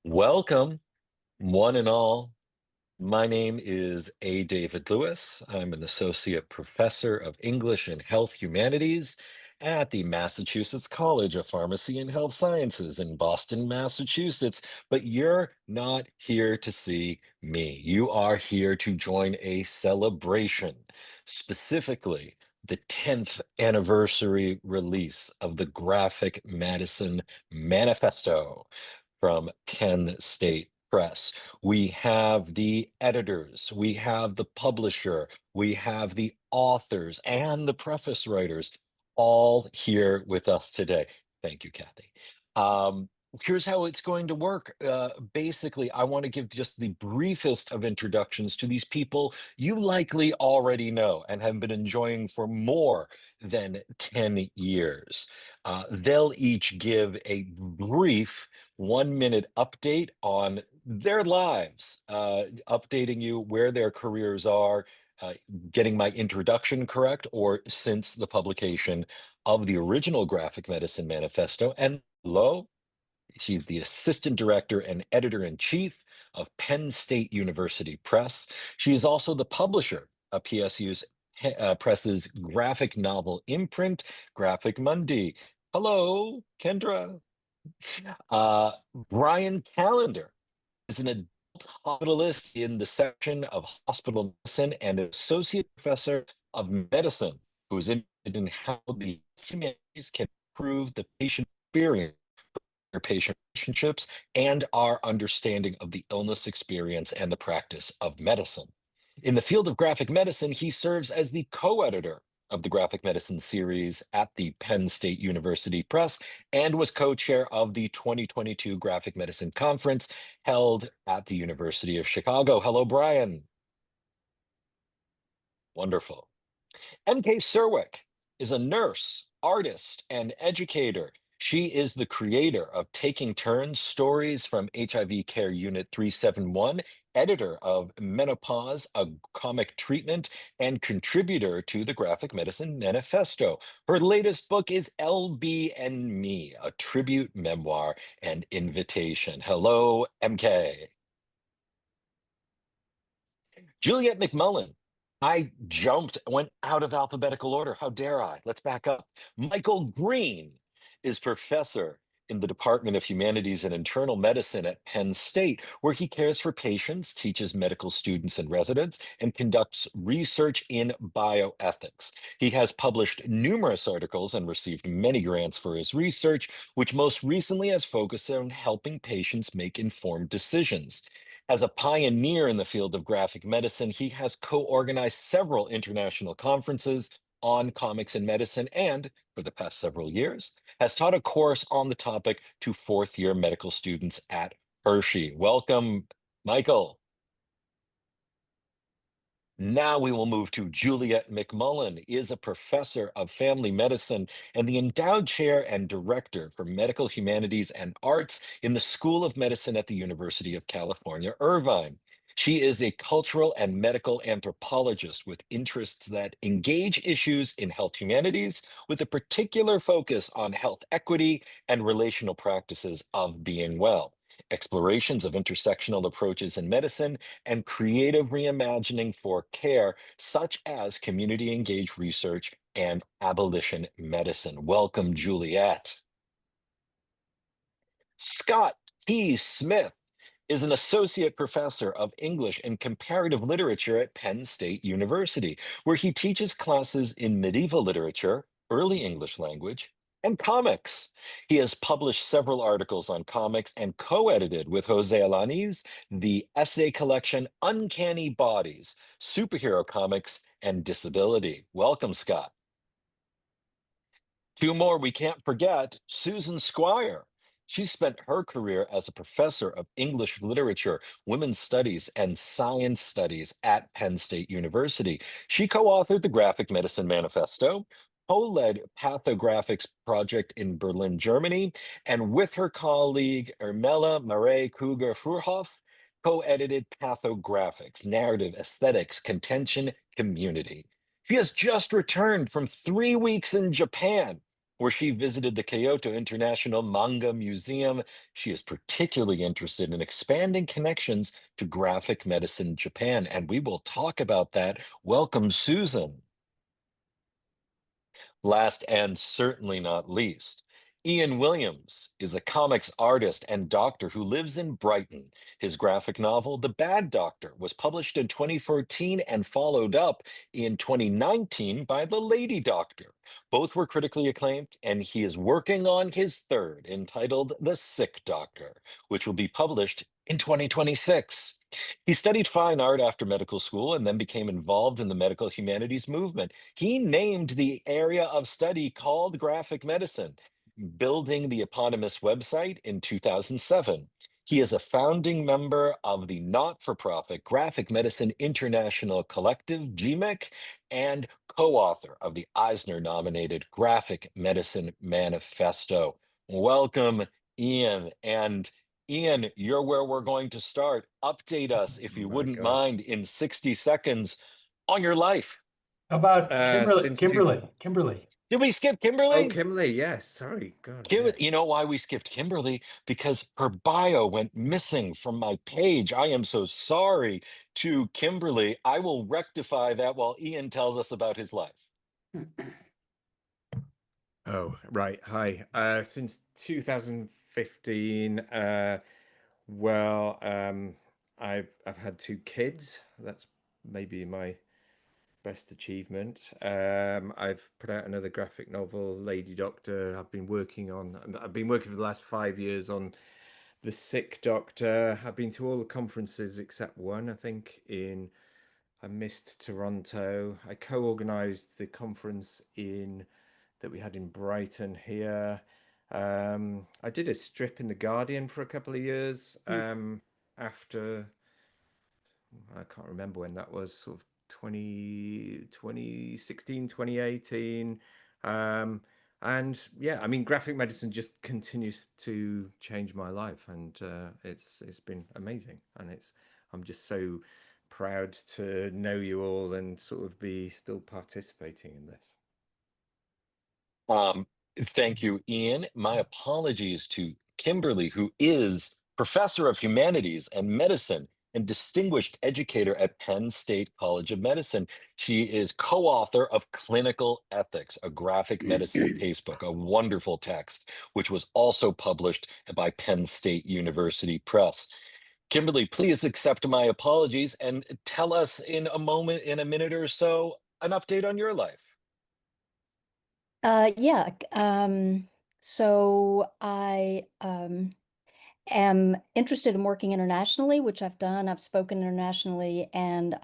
Welcome, one and all. My name is A. David Lewis. I'm an associate professor of English and Health Humanities at the Massachusetts College of Pharmacy and Health Sciences in Boston, Massachusetts. But you're not here to see me. You are here to join a celebration, specifically the 10th anniversary release of the Graphic Medicine Manifesto from Penn State Press. We have the editors, we have the publisher, we have the authors and the preface writers all here with us today. Thank you, Kathy. Um, Here's how it's going to work. Basically, I want to give just the briefest of introductions to these people you likely already know and have been enjoying for more than 10 years. They'll each give a brief 1 minute update on their lives, updating you where their careers are, uh, getting my introduction correct, or since the publication of the original Graphic Medicine Manifesto. And hello, she's the assistant director and editor in chief of Penn State University Press. She is also the publisher of PSU's Press's graphic novel imprint, Graphic Mundi. Hello, Kendra. Brian Callender is an adult hospitalist in the section of hospital medicine and an associate professor of medicine who is interested in how the humanities can improve the patient experience, their patient relationships, and our understanding of the illness experience and the practice of medicine. In the field of graphic medicine, he serves as the co-editor of the Graphic Medicine series at the Penn State University Press and was co-chair of the 2022 Graphic Medicine Conference held at the University of Chicago. Hello, Brian. Wonderful. MK Serwick is a nurse, artist, and educator. She is the creator of Taking Turns Stories from HIV Care Unit 371, editor of Menopause, a comic treatment, and contributor to the Graphic Medicine Manifesto. Her latest book is LB and Me, a tribute memoir and invitation. Hello, MK. Juliet McMullen. I jumped, went out of alphabetical order. How dare I? Let's back up. Michael Green is professor in the Department of Humanities and Internal Medicine at Penn State, where he cares for patients, teaches medical students and residents, and conducts research in bioethics. He has published numerous articles and received many grants for his research, which most recently has focused on helping patients make informed decisions. As a pioneer in the field of graphic medicine, he has co-organized several international conferences on comics and medicine and, for the past several years, has taught a course on the topic to fourth-year medical students at Hershey. Welcome, Michael. Now we will move to Juliet McMullen, is a professor of family medicine and the endowed chair and director for medical humanities and arts in the School of Medicine at the University of California, Irvine. She is a cultural and medical anthropologist with interests that engage issues in health humanities with a particular focus on health equity and relational practices of being well. Explorations of intersectional approaches in medicine and creative reimagining for care, such as community engaged research and abolition medicine. Welcome, Juliet. Scott T. Smith is an associate professor of English and comparative literature at Penn State University, where he teaches classes in medieval literature, early English language, and comics. He has published several articles on comics and co-edited with Jose Alaniz the essay collection Uncanny Bodies, Superhero Comics and Disability. Welcome, Scott. Two more we can't forget, Susan Squire. She spent her career as a professor of English literature, women's studies, and science studies at Penn State University. She co-authored the Graphic Medicine Manifesto, co-led Pathographics project in Berlin, Germany, and with her colleague Ermela Marie Kruger-Fruhoff, co-edited Pathographics, Narrative, Aesthetics, Contention, Community. She has just returned from 3 weeks in Japan where she visited the Kyoto International Manga Museum. She is particularly interested in expanding connections to graphic medicine Japan, and we will talk about that. Welcome, Susan. Last and certainly not least, Ian Williams is a comics artist and doctor who lives in Brighton. His graphic novel, The Bad Doctor, was published in 2014 and followed up in 2019 by The Lady Doctor. Both were critically acclaimed, and he is working on his third, entitled The Sick Doctor, which will be published in 2026. He studied fine art after medical school and then became involved in the medical humanities movement. He named the area of study called graphic medicine, building the eponymous website in 2007. He is a founding member of the not-for-profit Graphic Medicine International Collective, GMEC, and co-author of the Eisner-nominated Graphic Medicine Manifesto. Welcome, Ian. And Ian, you're where we're going to start. Update us, if Oh you my wouldn't God. mind, in 60 seconds on your life. How about Kimberly? Since two Kimberly. Did we skip Oh, Kimberly? Kimberly, yes. Sorry, God, Kim, yes. you know why we skipped Kimberly? Because her bio went missing from my page. I am so sorry to Kimberly. I will rectify that while Ian tells us about his life. Oh, right. Hi. Since 2015, well, I've had two kids. That's maybe my best achievement. I've put out another graphic novel, Lady Doctor. I've been working for the last 5 years on The Sick Doctor. I've been to all the conferences except one, I think, I missed Toronto. I co-organized the conference in that we had in Brighton here. I did a strip in the Guardian for a couple of years. After I can't remember when that was, sort of 2016, 2018. And yeah, I mean, graphic medicine just continues to change my life, and it's been amazing. And I'm just so proud to know you all and sort of be still participating in this. Thank you, Ian. My apologies to Kimberly, who is professor of humanities and medicine and distinguished educator at Penn State College of Medicine. She is co-author of Clinical Ethics, a graphic medicine casebook, a wonderful text, which was also published by Penn State University Press. Kimberly, please accept my apologies and tell us in a minute or so, an update on your life. Yeah. So I am interested in working internationally, which I've done. I've spoken internationally and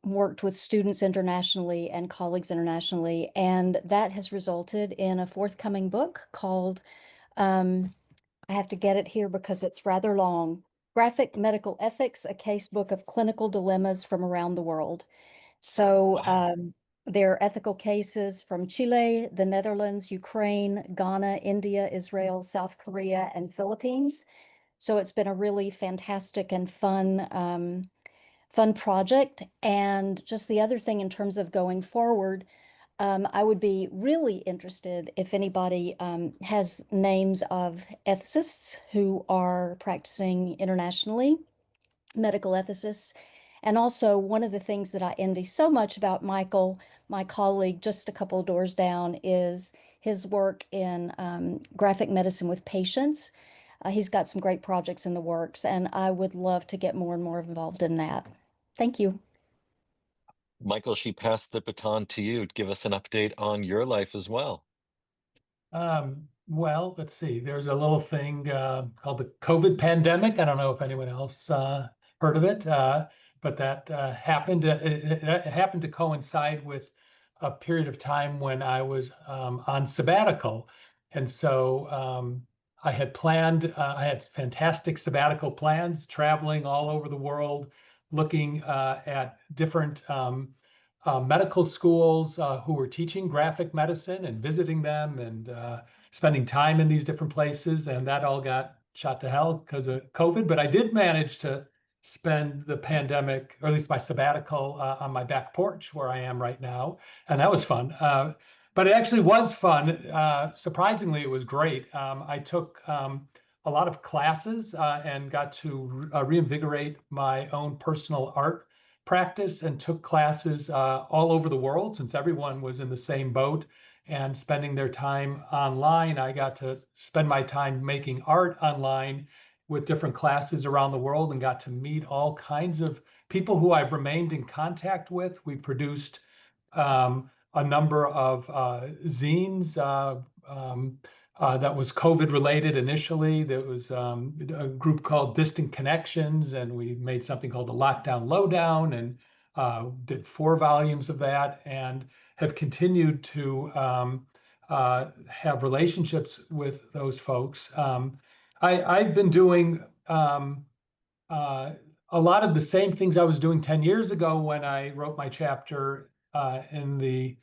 worked with students internationally and colleagues internationally. And that has resulted in a forthcoming book called, I have to get it here because it's rather long, Graphic Medical Ethics, a Case Book of Clinical Dilemmas from Around the World. So Wow. there are ethical cases from Chile, the Netherlands, Ukraine, Ghana, India, Israel, South Korea, and Philippines. So it's been a really fantastic and fun project. And just the other thing in terms of going forward, I would be really interested if anybody has names of ethicists who are practicing internationally, medical ethicists. And also, one of the things that I envy so much about Michael, my colleague just a couple of doors down, is his work in graphic medicine with patients. He's got some great projects in the works, and I would love to get more and more involved in that. Thank you. Michael, she passed the baton to you. Give us an update on your life as well. Well, let's see. There's a little thing called the COVID pandemic. I don't know if anyone else heard of it, but that happened. It happened to coincide with a period of time when I was on sabbatical, and so I had planned. I had fantastic sabbatical plans, traveling all over the world, looking at different medical schools who were teaching graphic medicine and visiting them and spending time in these different places. And that all got shot to hell because of COVID. But I did manage to spend the pandemic, or at least my sabbatical, on my back porch where I am right now. And that was fun. But it actually was fun. Surprisingly, it was great. I took a lot of classes and got to reinvigorate my own personal art practice and took classes all over the world since everyone was in the same boat and spending their time online. I got to spend my time making art online with different classes around the world and got to meet all kinds of people who I've remained in contact with. We produced a number of zines that was COVID related initially. There was a group called Distant Connections, and we made something called the Lockdown Lowdown, and did 4 volumes of that, and have continued to have relationships with those folks. I've been doing a lot of the same things I was doing 10 years ago when I wrote my chapter in the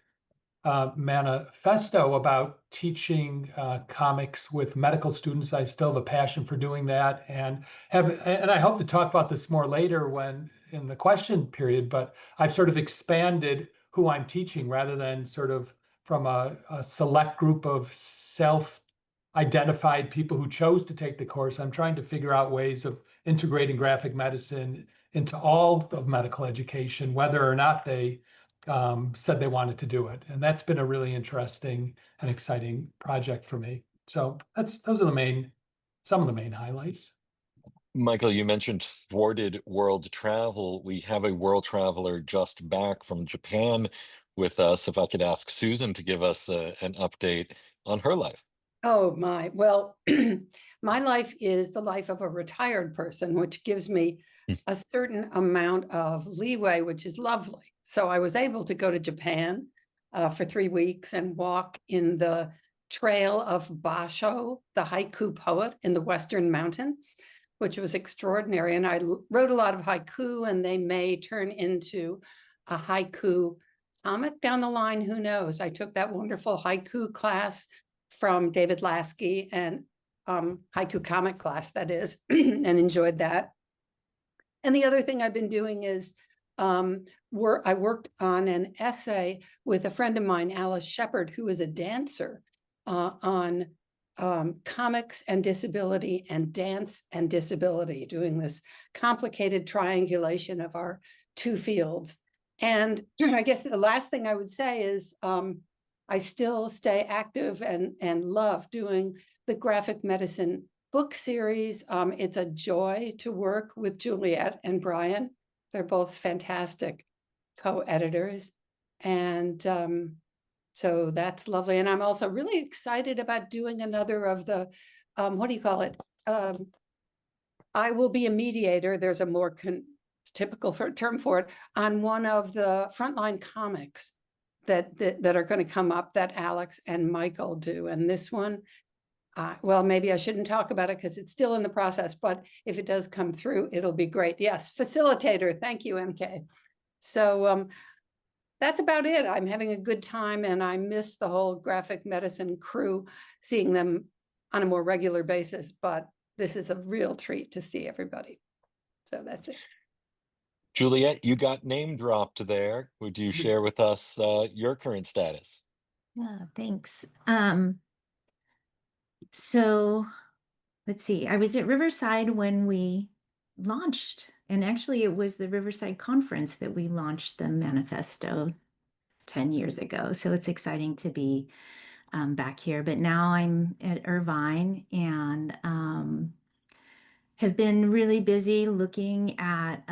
manifesto about teaching comics with medical students. I still have a passion for doing that, and I hope to talk about this more later when in the question period. But I've sort of expanded who I'm teaching rather than sort of from a select group of self-identified people who chose to take the course. I'm trying to figure out ways of integrating graphic medicine into all of medical education, whether or not they said they wanted to do it. And that's been a really interesting and exciting project for me. So those are some of the main highlights. Michael, you mentioned thwarted world travel. We have a world traveler just back from Japan with us. If I could ask Susan to give us an update on her life. Oh my, well, my life is the life of a retired person, which gives me a certain amount of leeway, which is lovely. So I was able to go to Japan for 3 weeks and walk in the trail of Basho, the haiku poet in the Western Mountains, which was extraordinary. And I wrote a lot of haiku, and they may turn into a haiku comic down the line. Who knows? I took that wonderful haiku class from David Lasky, and haiku comic class, that is, and enjoyed that. And the other thing I've been doing is I worked on an essay with a friend of mine, Alice Shepard, who is a dancer, on comics and disability and dance and disability, doing this complicated triangulation of our 2 fields. And I guess the last thing I would say is I still stay active and love doing the graphic medicine book series. It's a joy to work with Juliet and Brian. They're both fantastic co-editors. And so that's lovely. And I'm also really excited about doing another of the, what do you call it? I will be a mediator. There's a more typical term for it, on one of the frontline comics that are going to come up that Alex and Michael do. And this one, well, maybe I shouldn't talk about it because it's still in the process, but if it does come through, it'll be great. Yes, facilitator. Thank you, MK. So that's about it. I'm having a good time, and I miss the whole graphic medicine crew, seeing them on a more regular basis, but this is a real treat to see everybody. So that's it. Juliet, you got name dropped there. Would you share with us your current status? Yeah, thanks. So let's see, I was at Riverside when we launched, and actually it was the Riverside conference that we launched the manifesto 10 years ago. So it's exciting to be back here. But now I'm at Irvine and have been really busy looking at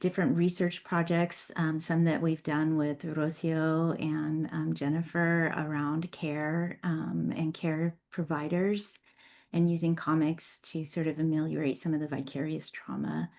different research projects, some that we've done with Rocio and Jennifer around care and care providers, and using comics to sort of ameliorate some of the vicarious trauma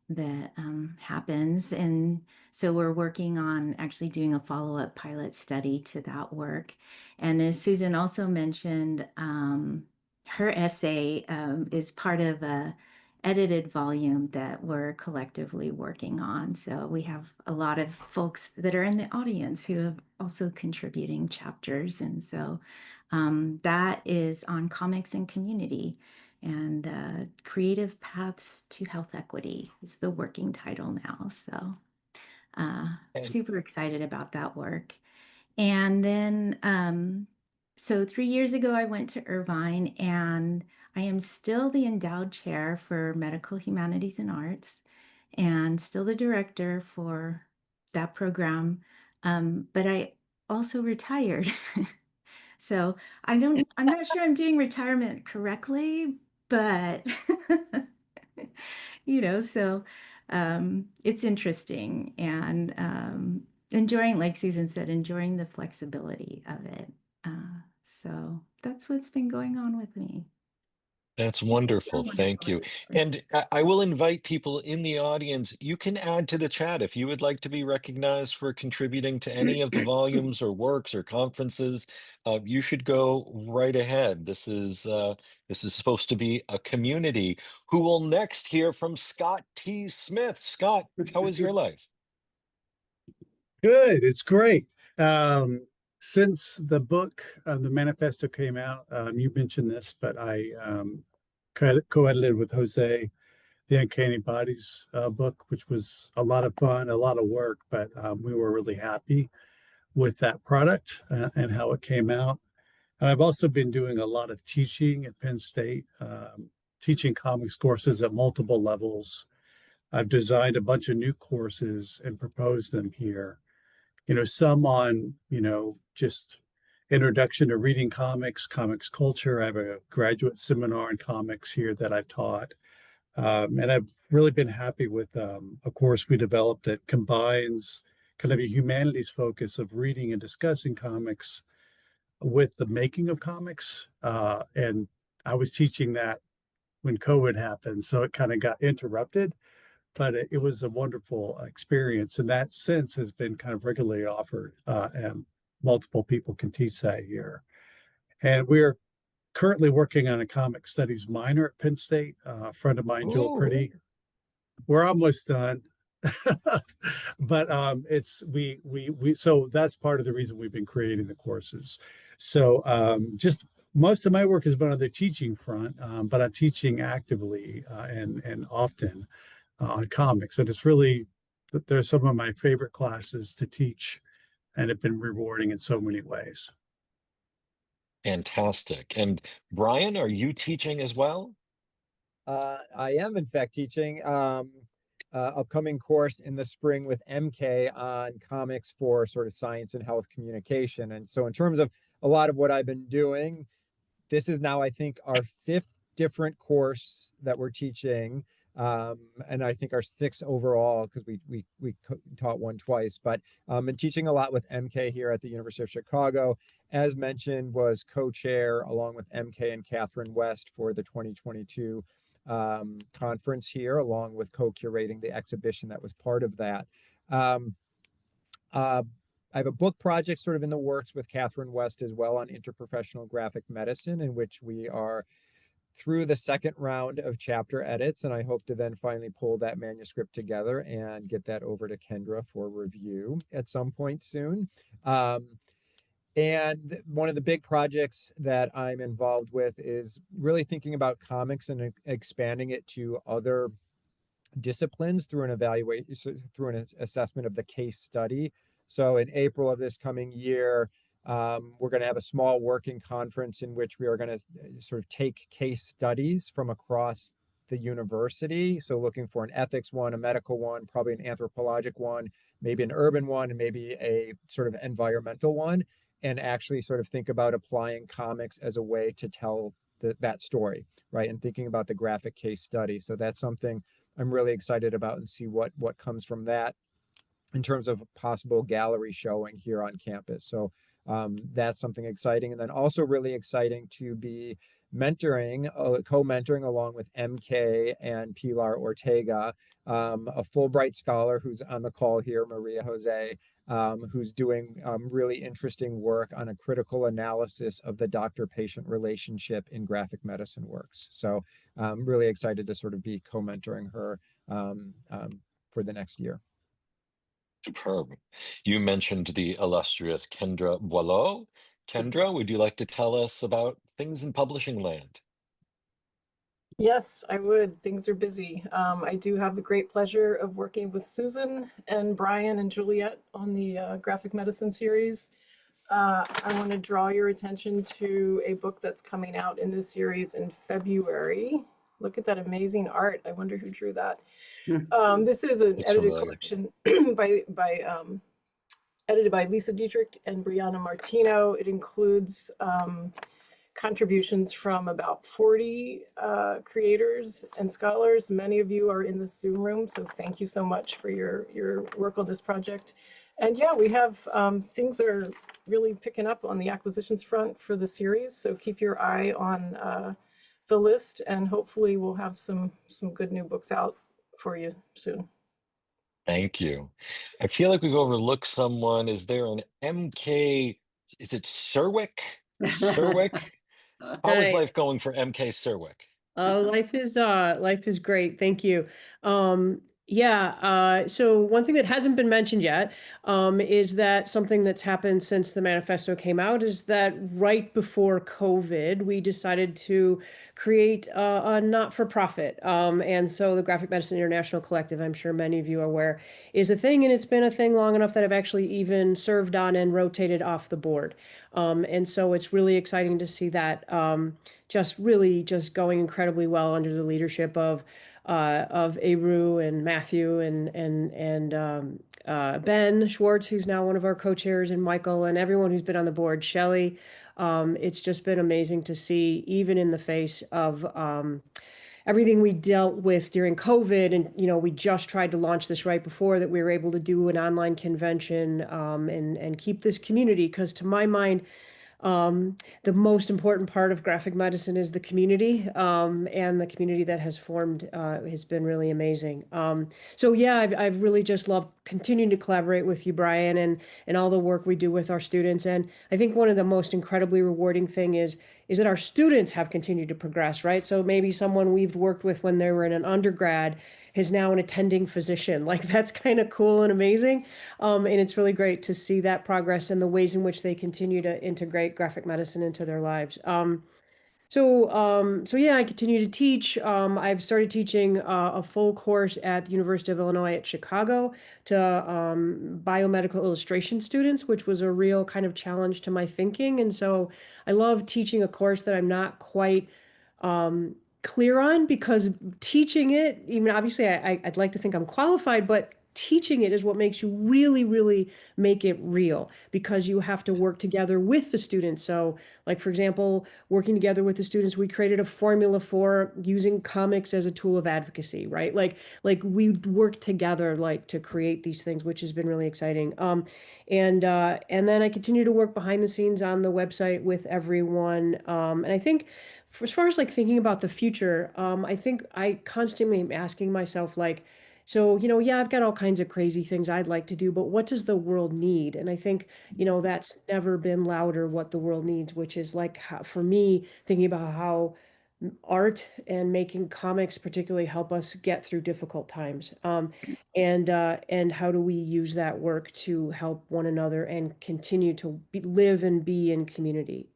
that happens. And so we're working on actually doing a follow-up pilot study to that work. And as Susan also mentioned, her essay is part of a edited volume that we're collectively working on. So we have a lot of folks that are in the audience who have also contributing chapters. And so that is on comics and community, and Creative Paths to Health Equity is the working title now. So super excited about that work. And then, so 3 years ago, I went to Irvine, and I am still the endowed chair for medical humanities and arts and still the director for that program. But I also retired. So I'm not sure I'm doing retirement correctly, but so it's interesting and enjoying, like Susan said, enjoying the flexibility of it. So that's what's been going on with me. That's So wonderful. Thank wonderful. you. And I will invite people in the audience. You can add to the chat if you would like to be recognized for contributing to any of the volumes or works or conferences. You should go right ahead. This is supposed to be a community. Who will next hear from Scott T. Smith? Scott, how is your life? Good. It's great. Since the book, the manifesto came out, you mentioned this, but I co-edited with Jose the Uncanny Bodies book, which was a lot of fun, a lot of work, but we were really happy with that product and how it came out. And I've also been doing a lot of teaching at Penn State, teaching comics courses at multiple levels. I've designed a bunch of new courses and proposed them here, some on, just introduction to reading comics, comics culture. I have a graduate seminar in comics here that I've taught. And I've really been happy with a course we developed that combines kind of a humanities focus of reading and discussing comics with the making of comics. And I was teaching that when COVID happened, so it kind of got interrupted, but it was a wonderful experience. And that since has been kind of regularly offered, and multiple people can teach that here. And we're currently working on a comic studies minor at Penn State. A friend of mine, Joel Oh, Pretty. We're almost done. But it's we so that's part of the reason we've been creating the courses. So just most of my work has been on the teaching front, but I'm teaching actively and often on comics, and it's really they're some of my favorite classes to teach, and have been rewarding in so many ways. fantastic. And Brian, are you teaching as well? I am in fact teaching upcoming course in the spring with MK on comics for sort of science and health communication. And so in terms of a lot of what I've been doing, this is now, I think, our 5th different course that we're teaching. And I think our 6th overall, because we taught one twice, but been teaching a lot with MK here at the University of Chicago. As mentioned, was co-chair along with MK and Catherine West for the 2022 conference here, along with co-curating the exhibition that was part of that. I have a book project sort of in the works with Catherine West as well on interprofessional graphic medicine, in which we are through the 2nd round of chapter edits, and I hope to then finally pull that manuscript together and get that over to Kendra for review at some point soon. And one of the big projects that I'm involved with is really thinking about comics and expanding it to other disciplines through an evaluation, through an assessment of the case study. So in April of this coming year, we're going to have a small working conference in which we are going to sort of take case studies from across the university. So looking for an ethics one, a medical one, probably an anthropologic one, maybe an urban one, and maybe a sort of environmental one, and actually sort of think about applying comics as a way to tell that story, right? And thinking about the graphic case study. So that's something I'm really excited about, and see what comes from that in terms of a possible gallery showing here on campus. So that's something exciting. And then also really exciting to be mentoring, co-mentoring along with MK and Pilar Ortega, a Fulbright scholar who's on the call here, Maria Jose, who's doing really interesting work on a critical analysis of the doctor-patient relationship in graphic medicine works. So I'm really excited to sort of be co-mentoring her for the next year. Superb. You mentioned the illustrious Kendra Boileau. Kendra, would you like to tell us about things in publishing land? Yes, I would. Things are busy. I do have the great pleasure of working with Susan and Brian and Juliet on the graphic medicine series. I want to draw your attention to a book that's coming out in this series in February. Look at that amazing art. I wonder who drew that. This is an Looks edited familiar. collection edited by Lisa Dietrich and Brianna Martino. It includes contributions from about 40 creators and scholars. Many of you are in the Zoom room, so thank you so much for your work on this project. And yeah, we have things are really picking up on the acquisitions front for the series, so keep your eye on the list, and hopefully we'll have some good new books out for you soon. Thank you. I feel like we've overlooked someone. Is there an MK? Is it Serwick? Serwick? How is Hi. life going for MK Serwick? Life is great. Thank you. So one thing that hasn't been mentioned yet is that something that's happened since the manifesto came out is that right before COVID, we decided to create a not-for-profit. And so the Graphic Medicine International Collective, I'm sure many of you are aware, is a thing, and it's been a thing long enough that I've actually even served on and rotated off the board. And so it's really exciting to see that just going incredibly well under the leadership of Aru and Matthew and Ben Schwartz, who's now one of our co-chairs, and Michael and everyone who's been on the board, Shelley. It's just been amazing to see, even in the face of everything we dealt with during COVID. And, we just tried to launch this right before that, we were able to do an online convention and keep this community, because to my mind, the most important part of graphic medicine is the community, and the community that has formed has been really amazing. So yeah, I've really just loved continuing to collaborate with you, Brian, and all the work we do with our students. And I think one of the most incredibly rewarding thing is that our students have continued to progress, right? So maybe someone we've worked with when they were in an undergrad is now an attending physician. Like, that's kind of cool and amazing. And it's really great to see that progress and the ways in which they continue to integrate graphic medicine into their lives. So yeah, I continue to teach. I've started teaching a full course at the University of Illinois at Chicago to biomedical illustration students, which was a real kind of challenge to my thinking. And so I love teaching a course that I'm not quite clear on, because teaching it, even obviously I'd like to think I'm qualified, but teaching it is what makes you really, really make it real, because you have to work together with the students. So, like, for example, working together with the students, we created a formula for using comics as a tool of advocacy, right? Like we work together, like, to create these things, which has been really exciting. And then I continue to work behind the scenes on the website with everyone. And I think, as far as like thinking about the future, I think I constantly am asking myself, like, so, yeah, I've got all kinds of crazy things I'd like to do, but what does the world need? And I think, that's never been louder, what the world needs, which is like, how, for me, thinking about how art and making comics particularly help us get through difficult times. And how do we use that work to help one another and continue to live and be in community?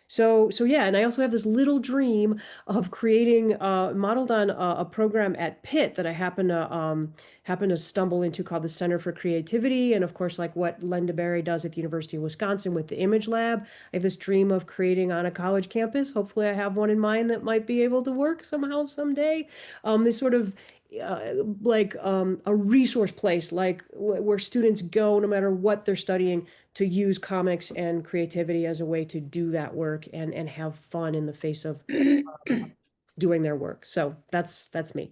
So yeah, and I also have this little dream of creating, modeled on a program at Pitt that I happen to stumble into, called the Center for Creativity, and of course, like what Linda Berry does at the University of Wisconsin with the Image Lab. I have this dream of creating on a college campus. Hopefully, I have one in mind that might be able to work somehow someday. This sort of a resource place, like where students go, no matter what they're studying, to use comics and creativity as a way to do that work and have fun in the face of doing their work. So that's me.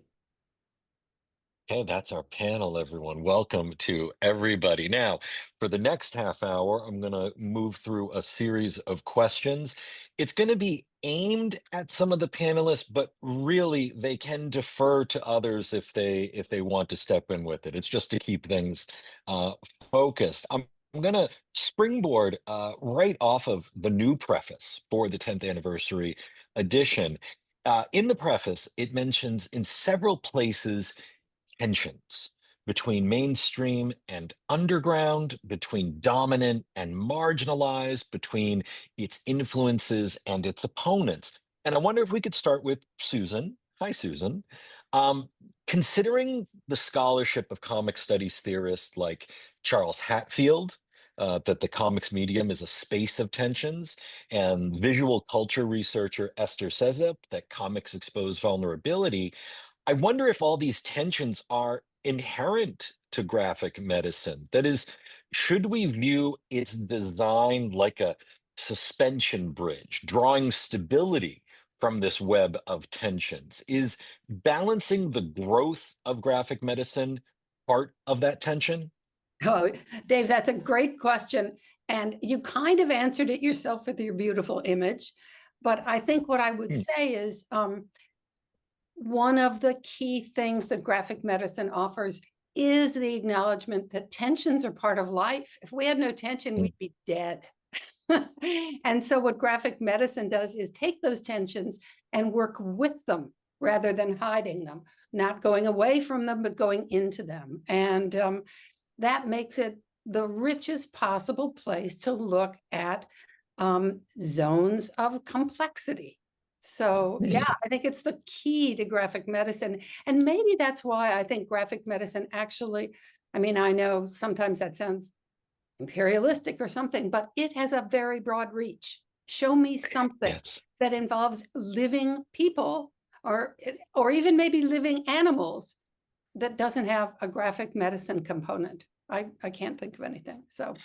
Okay, that's our panel, everyone. Welcome to everybody. Now, for the next half hour, I'm going to move through a series of questions. It's going to be aimed at some of the panelists, but really they can defer to others if they want to step in with it. It's just to keep things focused. I'm going to springboard right off of the new preface for the 10th anniversary edition. In the preface, it mentions in several places tensions between mainstream and underground, between dominant and marginalized, between its influences and its opponents. And I wonder if we could start with Susan. Hi, Susan. Considering the scholarship of comic studies theorists like Charles Hatfield, that the comics medium is a space of tensions, and visual culture researcher Esther Sezip that comics expose vulnerability. I wonder if all these tensions are inherent to graphic medicine. That is, should we view its design like a suspension bridge, drawing stability from this web of tensions? Is balancing the growth of graphic medicine part of that tension? Oh, Dave, that's a great question. And you kind of answered it yourself with your beautiful image. But I think what I would Hmm. say is one of the key things that graphic medicine offers is the acknowledgement that tensions are part of life. If we had no tension, Hmm. we'd be dead. And so what graphic medicine does is take those tensions and work with them rather than hiding them, not going away from them, but going into them. And that makes it the richest possible place to look at zones of complexity. So Hmm. yeah, I think it's the key to graphic medicine. And maybe that's why I think graphic medicine actually, I mean, I know sometimes that sounds imperialistic or something, but it has a very broad reach. Show me something Yes. that involves living people or even maybe living animals that doesn't have a graphic medicine component. I can't think of anything. So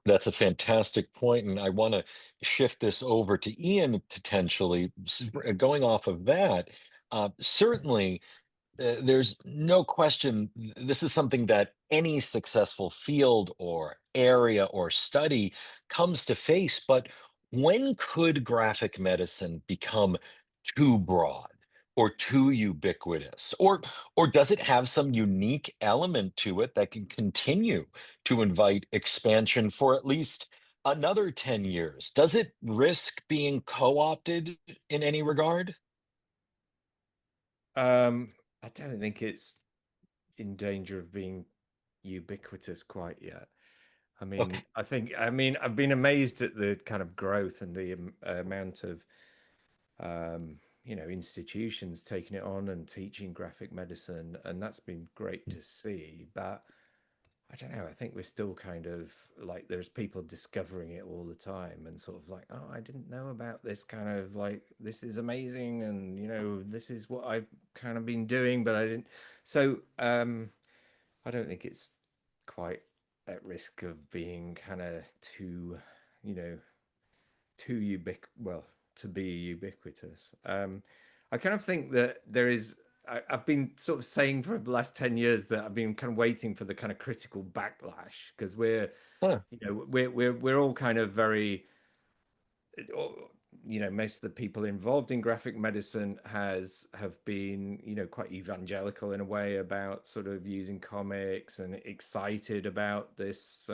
That's a fantastic point, and I want to shift this over to Ian potentially. Going off of that, certainly there's no question this is something that any successful field or area or study comes to face. But when could graphic medicine become too broad or too ubiquitous? Or does it have some unique element to it that can continue to invite expansion for at least another 10 years? Does it risk being co-opted in any regard? I don't think it's in danger of being ubiquitous quite yet. Okay. I mean, I've been amazed at the kind of growth and the amount of, institutions taking it on and teaching graphic medicine, and that's been great to see. But I don't know. I think we're still kind of like there's people discovering it all the time and sort of like, oh, I didn't know about this kind of like this is amazing and this is what I've kind of been doing, but I didn't. So I don't think it's quite at risk of being kind of too, you know, to be ubiquitous. I kind of think that there is. I've been sort of saying for the last 10 years that I've been kind of waiting for the kind of critical backlash because Huh. we're all kind of very, most of the people involved in graphic medicine have been, quite evangelical in a way about sort of using comics and excited about this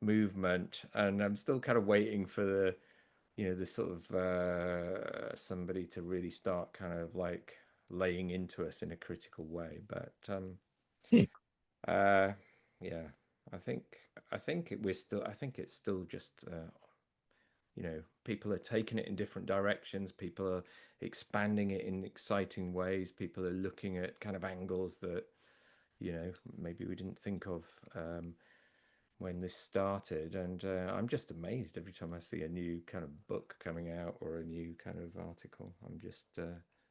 movement, and I'm still kind of waiting for the sort of somebody to really start kind of like laying into us in a critical way. But Hmm. uh, yeah, I think I think it's still just people are taking it in different directions. People are expanding it in exciting ways. People are looking at kind of angles that maybe we didn't think of. When this started, and I'm just amazed every time I see a new kind of book coming out or a new kind of article. I'm just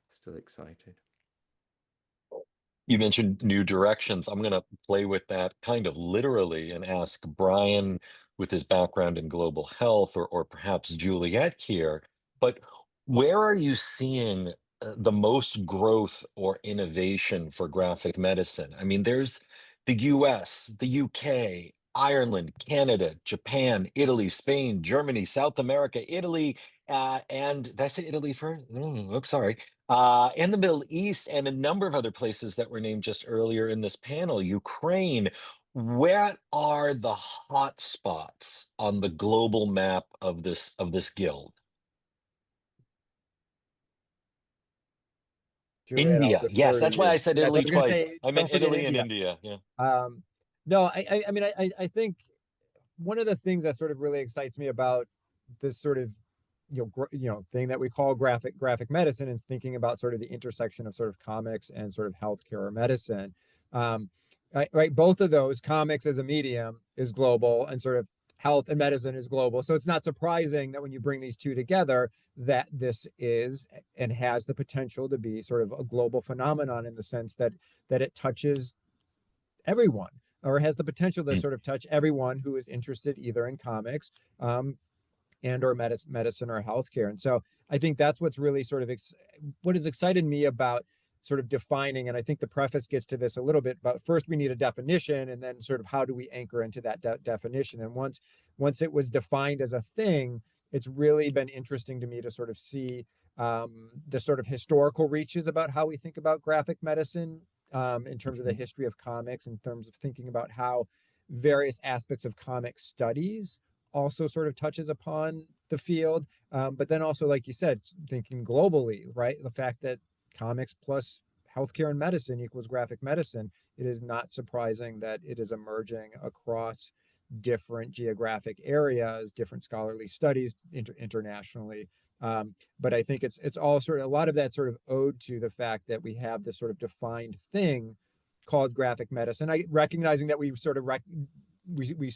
still excited. You mentioned new directions. I'm going to play with that kind of literally and ask Brian, with his background in global health, or perhaps Juliet here, but where are you seeing the most growth or innovation for graphic medicine? I mean, there's the US, the UK, Ireland, Canada, Japan, Italy, Spain, Germany, South America, Italy, and did I say Italy first? Oops, sorry, and the Middle East, and a number of other places that were named just earlier in this panel, Ukraine. Where are the hot spots on the global map of this guild? Juliet, I'll India. Yes, defer to that's why you. I said Yes, I Italy was going to twice. say, I meant don't forget Italy and India. India. Yeah. No, I mean, I think one of the things that sort of really excites me about this sort of thing that we call graphic medicine is thinking about sort of the intersection of sort of comics and sort of healthcare or medicine. right? Both of those, comics as a medium is global, and sort of health and medicine is global. So it's not surprising that when you bring these two together, that this is and has the potential to be sort of a global phenomenon, in the sense that it touches everyone, or has the potential to Mm. sort of touch everyone who is interested either in comics, and or medicine or healthcare. And so I think that's what's really sort of what has excited me about sort of defining, and I think the preface gets to this a little bit, but first we need a definition, and then sort of how do we anchor into that definition. And once it was defined as a thing, it's really been interesting to me to sort of see the sort of historical reaches about how we think about graphic medicine, in terms of the history of comics, in terms of thinking about how various aspects of comic studies also sort of touches upon the field. But then also, like you said, thinking globally, right? The fact that comics plus healthcare and medicine equals graphic medicine, it is not surprising that it is emerging across different geographic areas, different scholarly studies internationally. But I think it's all sort of, a lot of that sort of owed to the fact that we have this sort of defined thing called graphic medicine. Recognizing that we sort of we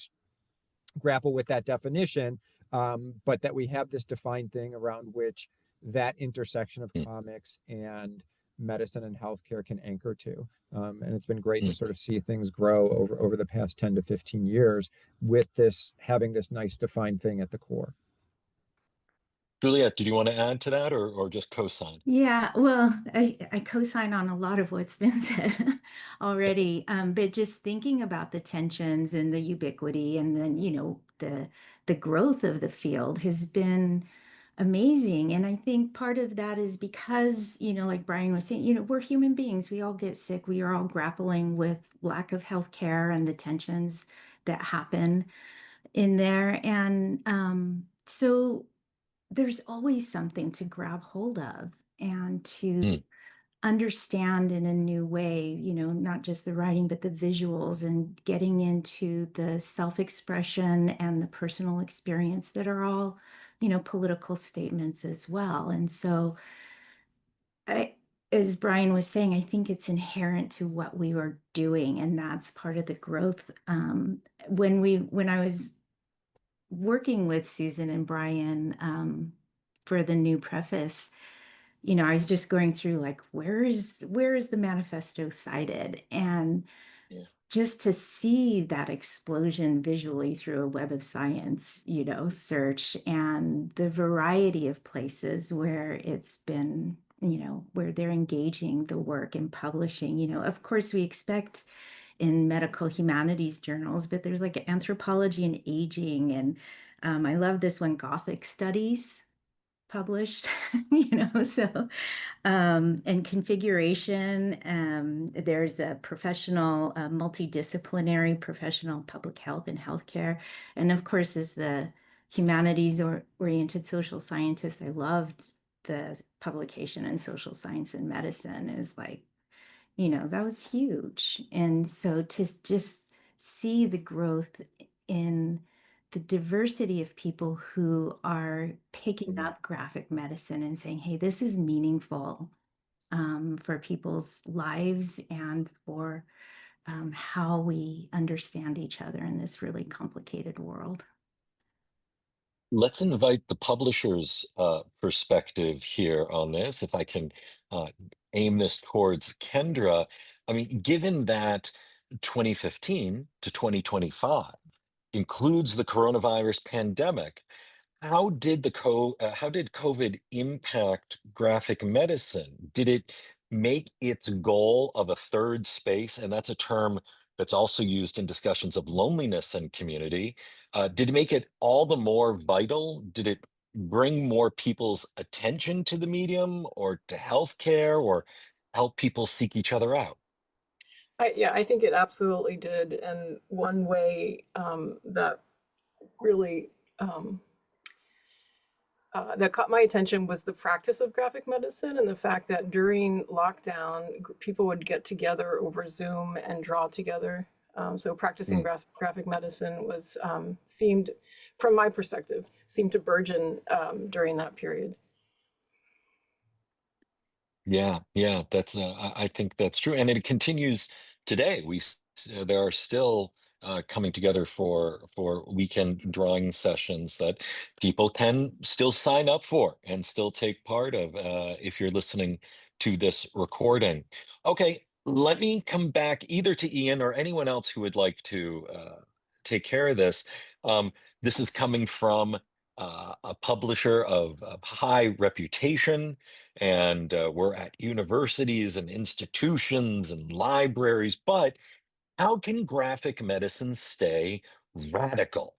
grapple with that definition, but that we have this defined thing around which that intersection of comics and medicine and healthcare can anchor to. And it's been great to sort of see things grow over the past 10 to 15 years with this, having this nice defined thing at the core. Juliet, did you want to add to that, or just co-sign? Yeah, well, I co-sign on a lot of what's been said already, but just thinking about the tensions and the ubiquity, and then, the growth of the field has been amazing. And I think part of that is because, like Brian was saying, we're human beings. We all get sick. We are all grappling with lack of health care and the tensions that happen in there. And so there's always something to grab hold of and to understand in a new way, not just the writing, but the visuals, and getting into the self-expression and the personal experience that are all, political statements as well. And so as Brian was saying, I think it's inherent to what we were doing, and that's part of the growth. When I was working with Susan and Brian for the new preface, I was just going through, like, where is the manifesto cited? And just to see that explosion visually through a Web of Science, search, and the variety of places where it's been, where they're engaging the work and publishing. Of course, we expect in medical humanities journals, but there's like anthropology and aging. And I love this one, Gothic Studies, published, so, and configuration. There's a professional, multidisciplinary professional public health and healthcare. And of course, as the humanities oriented social scientist, I loved the publication in Social Science and Medicine. It was like, that was huge. And so to just see the growth in the diversity of people who are picking up graphic medicine and saying, hey, this is meaningful for people's lives and for how we understand each other in this really complicated world. Let's invite the publisher's perspective here on this. If I can aim this towards Kendra. I mean, given that 2015 to 2025 includes the coronavirus pandemic, how did COVID impact graphic medicine? Did it make its goal of a third space, and that's a term that's also used in discussions of loneliness and community, did it make it all the more vital? Did it bring more people's attention to the medium or to healthcare, or help people seek each other out? Yeah, I think it absolutely did. And one way that really that caught my attention was the practice of graphic medicine, and the fact that during lockdown, people would get together over Zoom and draw together. So practicing graphic medicine was seemed, from my perspective, seemed to burgeon during that period. Yeah, that's I think that's true, and it continues today. We there are still coming together for weekend drawing sessions that people can still sign up for and still take part of if you're listening to this recording. Okay, let me come back either to Ian or anyone else who would like to take care of this. This is coming from a publisher of high reputation, and we're at universities and institutions and libraries, but how can graphic medicine stay radical?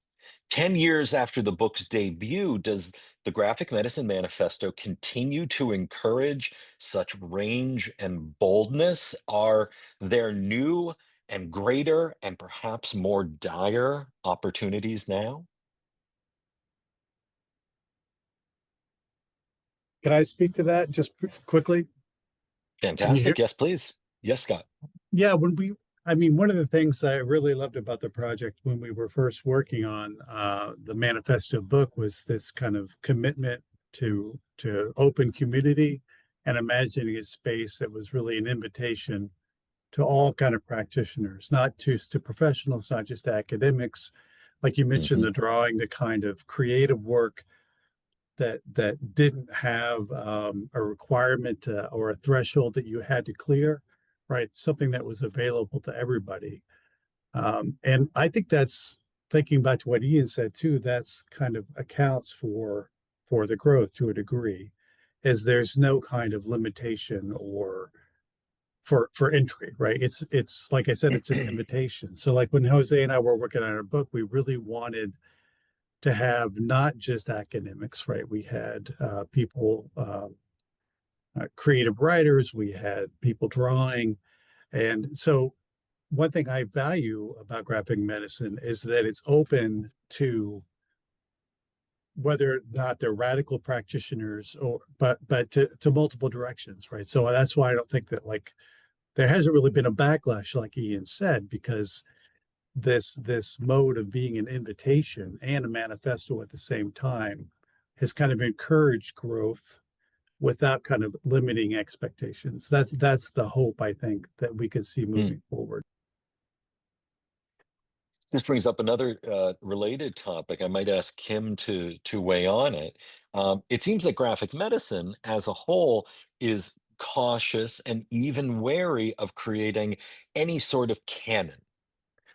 10 years after the book's debut, does the Graphic Medicine Manifesto continue to encourage such range and boldness? Are there new and greater and perhaps more dire opportunities now? Can I speak to that just quickly? Can you hear? Fantastic. Yes, please. Yes, Scott. Yeah, I mean, one of the things I really loved about the project when we were first working on the manifesto book was this kind of commitment to open community and imagining a space that was really an invitation to all kind of practitioners, not just to professionals, not just academics. Like you mentioned, Mhm. the drawing, the kind of creative work that didn't have a requirement or a threshold that you had to clear, right? Something that was available to everybody. And I think that's thinking back to what Ian said too. That's kind of accounts for the growth to a degree, is there's no kind of limitation or for entry, right? It's like I said, it's an invitation. So like when Jose and I were working on our book, we really wanted to have not just academics, right? We had people, creative writers, we had people drawing. And so, one thing I value about graphic medicine is that it's open to whether or not they're radical practitioners or but to multiple directions, right? So that's why I don't think that like there hasn't really been a backlash like Ian said, because this mode of being an invitation and a manifesto at the same time has kind of encouraged growth without kind of limiting expectations. That's the hope I think that we could see Mm. moving forward. This brings up another related topic. I might ask Kim to weigh on it. It seems that graphic medicine as a whole is cautious and even wary of creating any sort of canon,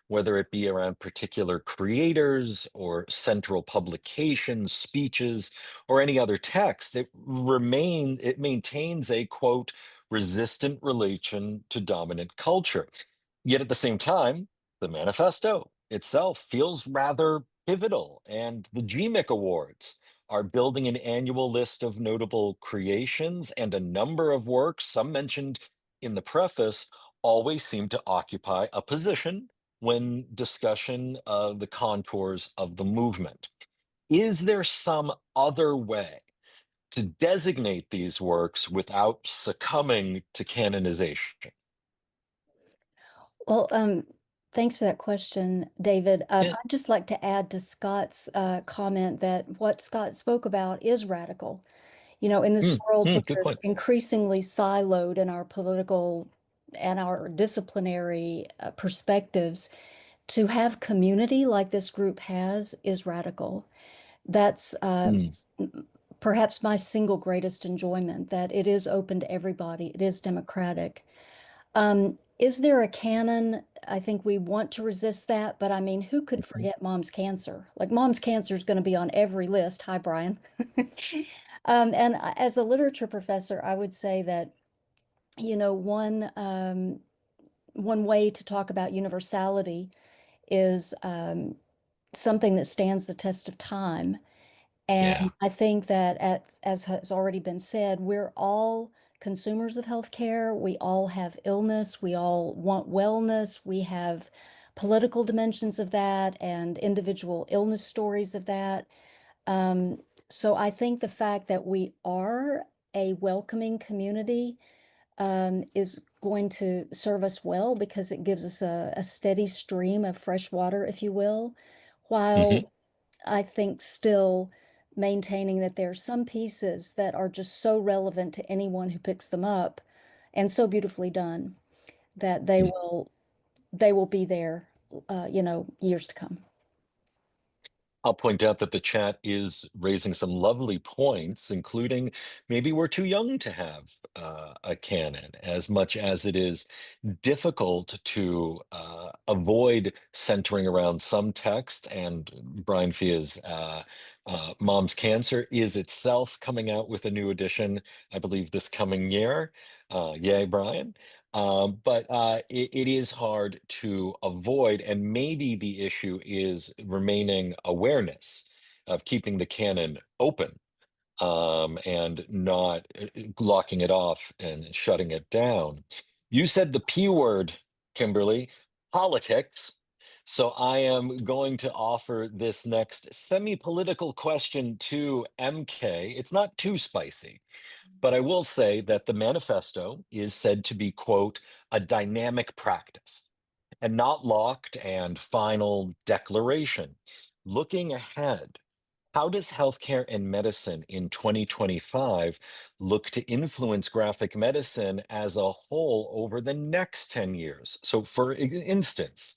whether it be around particular creators or central publications, speeches, or any other text. It maintains a quote resistant relation to dominant culture. Yet at the same time, the manifesto itself feels rather pivotal, and the GMIC Awards are building an annual list of notable creations, and a number of works, some mentioned in the preface, always seem to occupy a position when discussion of the contours of the movement. Is there some other way to designate these works without succumbing to canonization? Well, thanks for that question, David. Yeah. I'd just like to add to Scott's comment that what Scott spoke about is radical. You know, in this world where Good we're point. increasingly siloed in our political and our disciplinary perspectives, to have community like this group has is radical. That's Mm, perhaps my single greatest enjoyment, that it is open to everybody, it is democratic. Is there a canon? I think we want to resist that, but I mean, who could mhm. forget mom's cancer? Like, mom's cancer is going to be on every list. Hi, Brian. And as a literature professor, I would say that, you know, one way to talk about universality is something that stands the test of time. Yeah. And I think that, as has already been said, we're all consumers of healthcare. We all have illness. We all want wellness. We have political dimensions of that and individual illness stories of that. Um, so I think the fact that we are a welcoming community is going to serve us well because it gives us a steady stream of fresh water, if you will, Hmm. while I think still maintaining that there are some pieces that are just so relevant to anyone who picks them up and so beautifully done that they will they will be there, years to come. I'll point out that the chat is raising some lovely points, including maybe we're too young to have a canon, as much as it is difficult to avoid centering around some text. And Brian Fia's Mom's Cancer is itself coming out with a new edition, I believe, this coming year. Yay, Brian. But it is hard to avoid, and maybe the issue is remaining awareness of keeping the canon open, and not locking it off and shutting it down. You said the P word, Kimberly, politics. So I am going to offer this next semi-political question to MK. It's not too spicy. But I will say that the manifesto is said to be, quote, a dynamic practice and not locked and final declaration. Looking ahead, how does healthcare and medicine in 2025 look to influence graphic medicine as a whole over the next 10 years? So, for instance,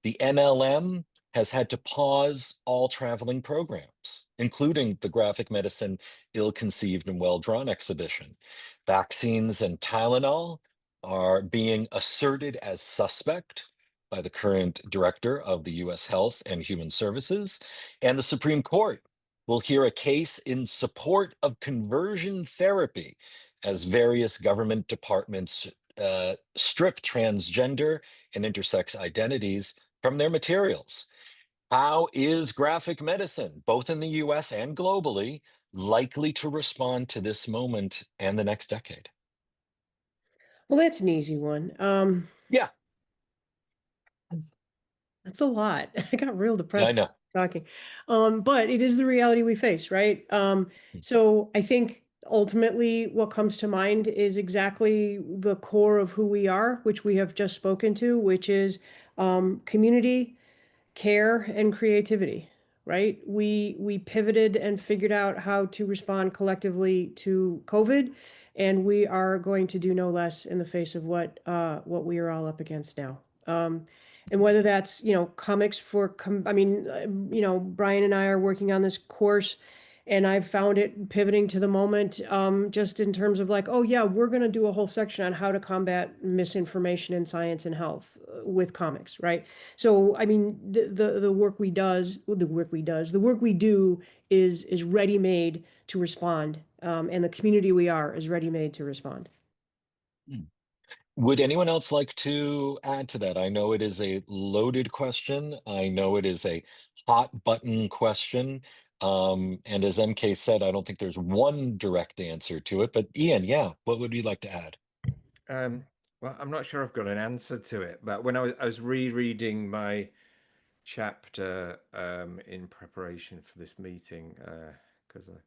the NLM has had to pause all traveling programs, including the Graphic Medicine Ill Conceived and Well Drawn exhibition. Vaccines and Tylenol are being asserted as suspect by the current director of the US Health and Human Services, and the Supreme Court will hear a case in support of conversion therapy as various government departments strip transgender and intersex identities from their materials. How is graphic medicine, both in the US and globally, likely to respond to this moment and the next decade? Well, that's an easy one. Yeah, That's a lot. I got real I depressed know. talking. But it is the reality we face, right? So I think ultimately what comes to mind is exactly the core of who we are, which we have just spoken to, which is community, care, and creativity, right? We pivoted and figured out how to respond collectively to COVID, and we are going to do no less in the face of what we are all up against now. And whether that's, comics Brian and I are working on this course, and I've found it pivoting to the moment, just in terms of like, oh yeah, we're going to do a whole section on how to combat misinformation in science and health with comics, right? So I mean, the work we do is ready made to respond, and the community we are is ready made to respond. Would anyone else like to add to that? I know it is a loaded question. I know it is a hot button question. And as MK said, I don't think there's one direct answer to it. But Ian, yeah, what would you like to add? Well, I'm not sure I've got an answer to it, but when I was rereading my chapter in preparation for this meeting, because I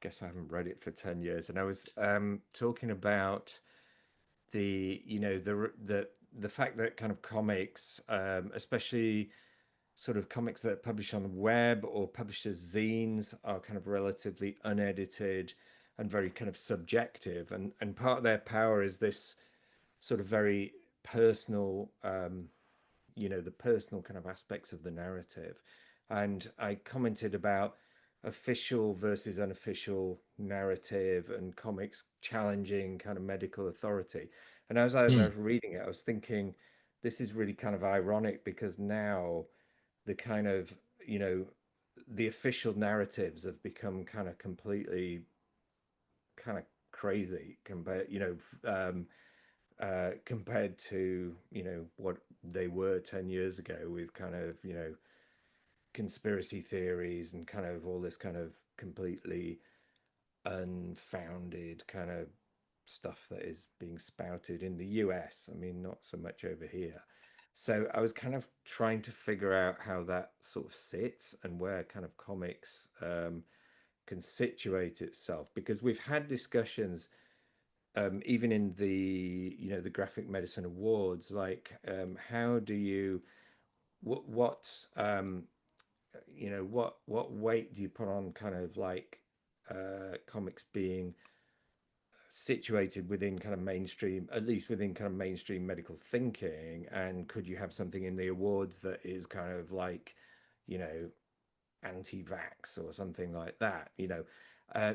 guess I haven't read it for 10 years, and I was talking about the fact that kind of comics, especially sort of comics that are published on the web or published as zines, are kind of relatively unedited and very kind of subjective, and part of their power is this sort of very personal, the personal kind of aspects of the narrative. And I commented about official versus unofficial narrative and comics challenging kind of medical authority. And as I was reading it, I was thinking, this is really kind of ironic, because now the kind of, the official narratives have become kind of completely kind of crazy compared, compared to, what they were 10 years ago, with kind of, conspiracy theories and kind of all this kind of completely unfounded kind of stuff that is being spouted in the US. I mean, not so much over here. So I was kind of trying to figure out how that sort of sits and where kind of comics can situate itself, because we've had discussions even in the Graphic Medicine Awards, like how do you what what weight do you put on kind of like comics being situated within kind of mainstream, at least within kind of mainstream medical thinking? And could you have something in the awards that is kind of like, you know, anti-vax or something like that? You know,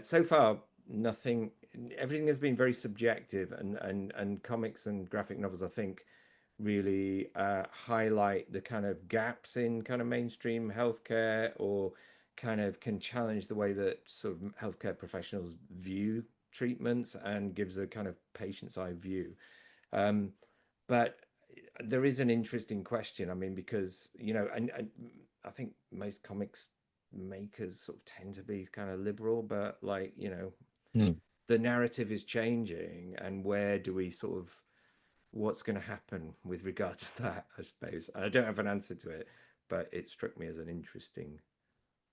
so far nothing. Everything has been very subjective, and comics and graphic novels, I think, really highlight the kind of gaps in kind of mainstream healthcare, or kind of can challenge the way that sort of healthcare professionals view treatments, and gives a kind of patient's eye view. Um, but there is an interesting question. I mean, because, you know, and I think most comics makers sort of tend to be kind of liberal, but like, you know, Hmm. the narrative is changing, and where do we sort of, what's going to happen with regards to that, I suppose. I don't have an answer to it, but it struck me as an interesting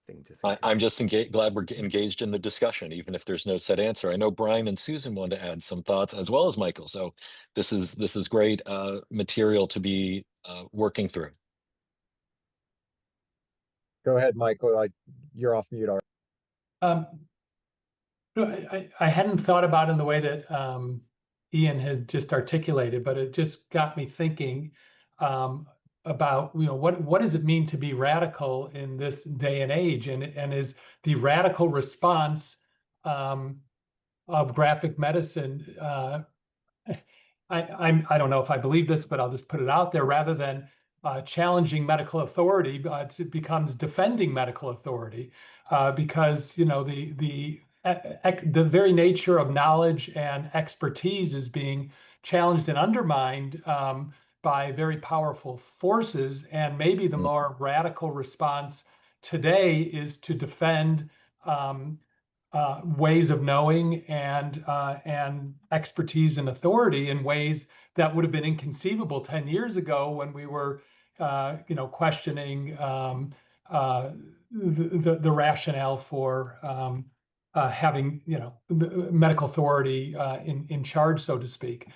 thing to think I'm about. just glad we're engaged in the discussion, even if there's no set answer. I know Brian and Susan wanted to add some thoughts, as well as Michael. So this is great material to be working through. Go ahead, Michael. You're off mute already. I hadn't thought about it in the way that Ian has just articulated, but it just got me thinking about, you know, what does it mean to be radical in this day and age, and is the radical response of graphic medicine, I don't know if I believe this, but I'll just put it out there, rather than challenging medical authority, it becomes defending medical authority, because, you know, the very nature of knowledge and expertise is being challenged and undermined by very powerful forces. And maybe the more radical response today is to defend ways of knowing and expertise and authority in ways that would have been inconceivable 10 years ago, when we were you know, questioning the rationale for having, you know, the medical authority in charge, so to speak.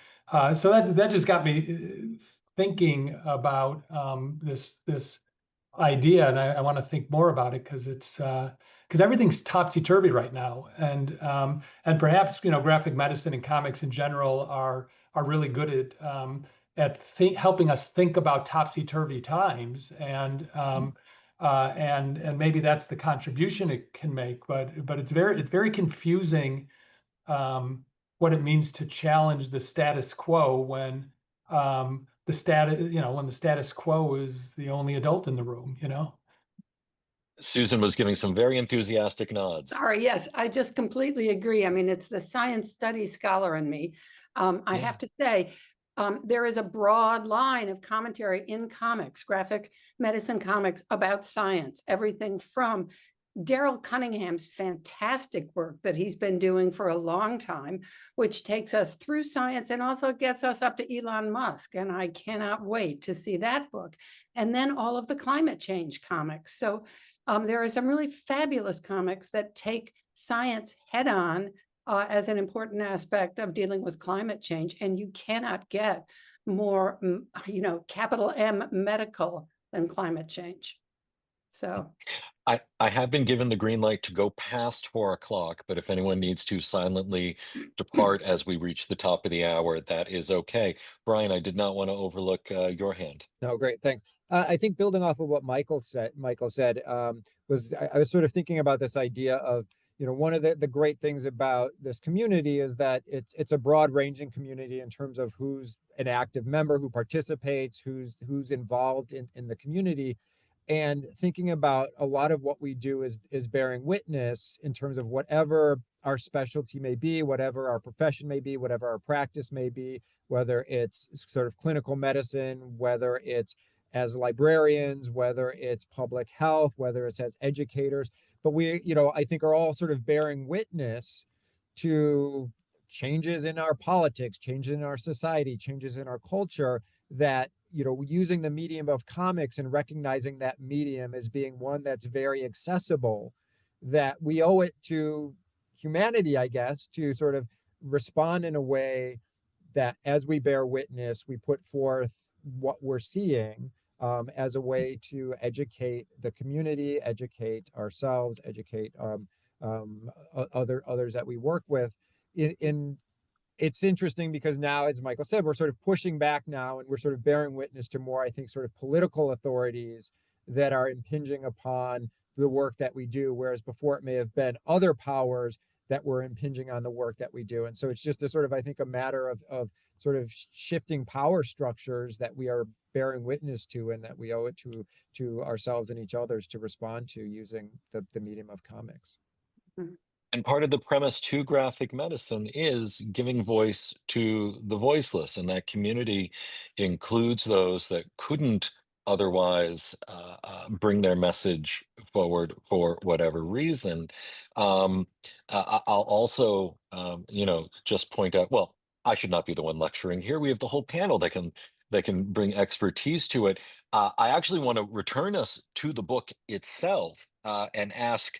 So that just got me thinking about this idea, and I want to think more about it, because it's because everything's topsy-turvy right now, and perhaps, you know, graphic medicine and comics in general are really good at helping us think about topsy-turvy times, and maybe that's the contribution it can make, but it's very confusing what it means to challenge the status quo when the status quo is the only adult in the room, you know. Susan was giving some very enthusiastic nods. Sorry, yes, I just completely agree. I mean, it's the science studies scholar in me. I have to say, there is a broad line of commentary in comics, graphic medicine comics, about science. Everything from Daryl Cunningham's fantastic work that he's been doing for a long time, which takes us through science and also gets us up to Elon Musk. And I cannot wait to see that book. And then all of the climate change comics. So there are some really fabulous comics that take science head on as an important aspect of dealing with climate change. And you cannot get more, you know, capital M medical than climate change. So I have been given the green light to go past 4 o'clock, but if anyone needs to silently depart as we reach the top of the hour, that is okay. Brian, I did not want to overlook your hand. No, great, thanks. I think building off of what Michael said, was I was sort of thinking about this idea of, you know, one of the great things about this community is that it's a broad-ranging community in terms of who's an active member, who participates, who's involved in the community. And thinking about a lot of what we do is bearing witness in terms of whatever our specialty may be, whatever our profession may be, whatever our practice may be, whether it's sort of clinical medicine, whether it's as librarians, whether it's public health, whether it's as educators. But we, you know, I think are all sort of bearing witness to changes in our politics, changes in our society, changes in our culture, that, you know, using the medium of comics and recognizing that medium as being one that's very accessible, that we owe it to humanity, I guess, to sort of respond in a way that as we bear witness, we put forth what we're seeing as a way to educate the community, educate ourselves, educate others that we work with in it's interesting because now, as Michael said, we're sort of pushing back now, and we're sort of bearing witness to more, I think, sort of political authorities that are impinging upon the work that we do, whereas before it may have been other powers that were impinging on the work that we do. And so it's just a sort of, I think, a matter of sort of shifting power structures that we are bearing witness to, and that we owe it to ourselves and each others to respond to using the medium of comics. And part of the premise to graphic medicine is giving voice to the voiceless, and that community includes those that couldn't otherwise bring their message forward for whatever reason. I'll also, just point out. Well, I should not be the one lecturing here. We have the whole panel that can bring expertise to it. I actually want to return us to the book itself and ask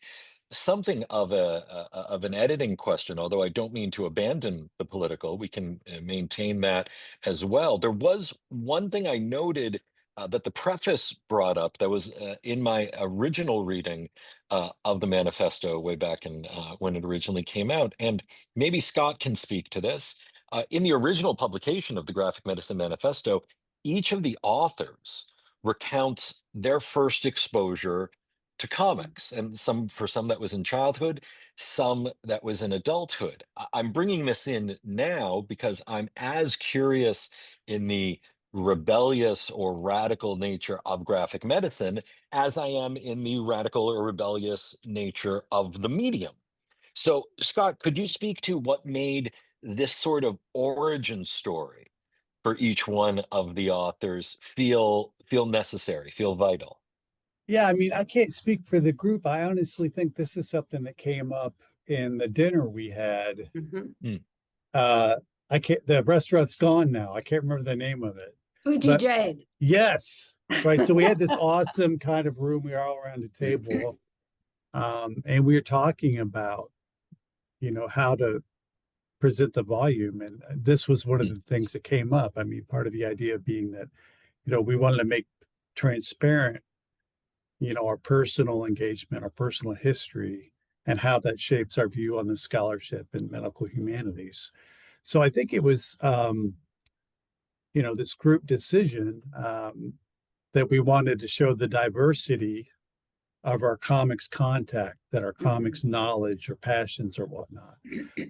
something of of an editing question, although I don't mean to abandon the political. We can maintain that as well. There was one thing I noted that the preface brought up that was in my original reading of the manifesto way back in when it originally came out, and maybe Scott can speak to this. In the original publication of the Graphic Medicine Manifesto, each of the authors recounts their first exposure to comics, and for some that was in childhood, some that was in adulthood. I'm bringing this in now because I'm as curious in the rebellious or radical nature of graphic medicine as I am in the radical or rebellious nature of the medium. So, Scott, could you speak to what made this sort of origin story for each one of the authors feel necessary, feel vital? Yeah, I mean, I can't speak for the group. I honestly think this is something that came up in the dinner we had. Mhm. Uh, I can't, the restaurant's gone now. I can't remember the name of it. Fuji But Jade. yes, right. So we had this awesome kind of room. We were all around the table. And we were talking about, how to present the volume. And this was one of the things that came up. I mean, part of the idea being that, we wanted to make transparent, our personal engagement, our personal history, and how that shapes our view on the scholarship in medical humanities. So I think it was, this group decision that we wanted to show the diversity of our comics contact, that our comics knowledge or passions or whatnot,